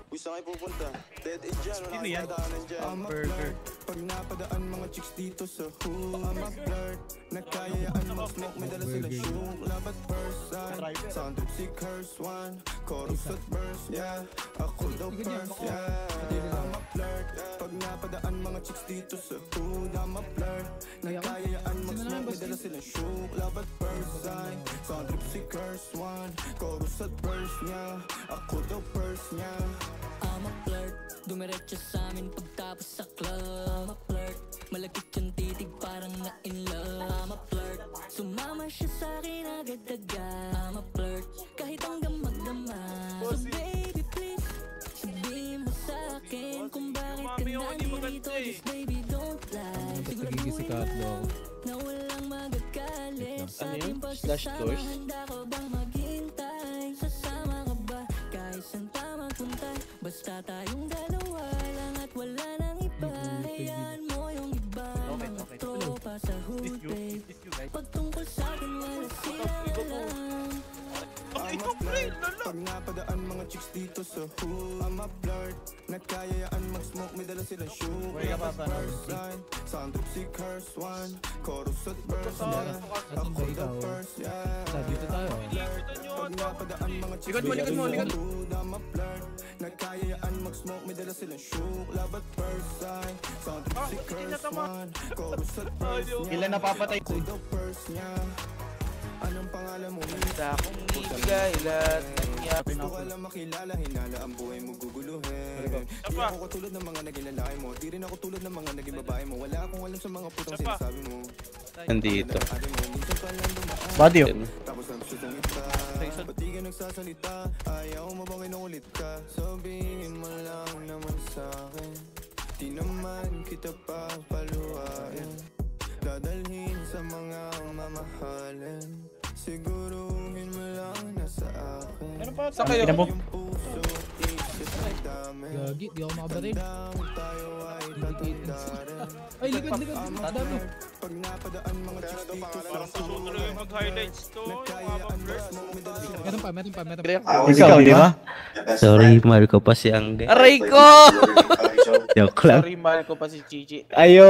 Sino yan? Burger. Pag napadaan mga chicks dito sa hood, I'm a flirt. Nagkayaan mag-smoke, may dala sila shoot. Love at first sight, sound trip si curse one. Chorus at verse, yeah. Ako daw first, yeah. I'm a flirt. Pag napadaan mga chicks dito sa hood, I'm a flirt. Nagkayaan mag-smoke, may dala sila shoot. Love at first sight, sound trip si curse one. Chorus at verse, yeah. Ako daw first, yeah. I'm a flirt, dumiretso sa amin pagtapos sa club. I'm a flirt, malagkit yung titig parang na in love. I'm a flirt, sumama siya sa akin agad-agad. I'm a flirt, kahit hanggang magdamag. So baby please, sabihin mo sa akin kung bakit ka nandito. Just baby don't lie. Siguraduhin mo na walang magagalit sa ating pagsasama. Handa ka bang maghintay? Sasama ka ba kahit saan pa magpunta? Basta tayong dalawa lang at wala nang iba. Hayaan mo yung iba mga tropa sa hood, babe. Pagtungkol sa'kin wala silang alam. I'm a flirt. Pag napadaan mga chicks dito sa hood, I'm a flirt. Nagkayaan mag-smoke, may dala silang shoe. First line, sound trip si curse one. Chorus at verse, yeah. Ako the first, yeah. Dito tayo. Pag napadaan mga chicks dito sa hood, I'm a flirt. Nagkayaan mag-smoke, may dala silang shoe. Love at first line, sound trip si curse one. Chorus at verse, yeah. Ilan napapatay ko? Ako the first, yeah. Anong pangalan mo? Sa akong ibigay lahat ng yak. Gusto ka lang makilala, hinala ang buhay mo guguluhin. Di ako katulad ng mga naging lalaki mo. Di rin ako tulad ng mga naging babae mo. Wala akong alam sa mga putang sinasabi mo. Nandito. Body. Tapos ang susang ita. Pati ka nagsasalita, ayaw mo bang inulit ka? Sabihin mo lang naman sa'kin. Di naman kita pa paluhain. Dadalhin sa mga mamahalin. Siguruhin mo lang na sa akin. Ano pa? Saan kayo? Yung puso, isip ay dami. Gagi, di ako makabaril. Tandaan tayo ay tatandarin. Ay, likod. Dami. Pag napadaan mga chicks dito sa Parang tuloy yung mag-highlights to. Yung mga first. Meron pa. Ikaw, di ba? Sorry, mahal ko pa si Angge. Aray ko! Joke lang. Sorry, mahal ko pa si Chichi. Ayo.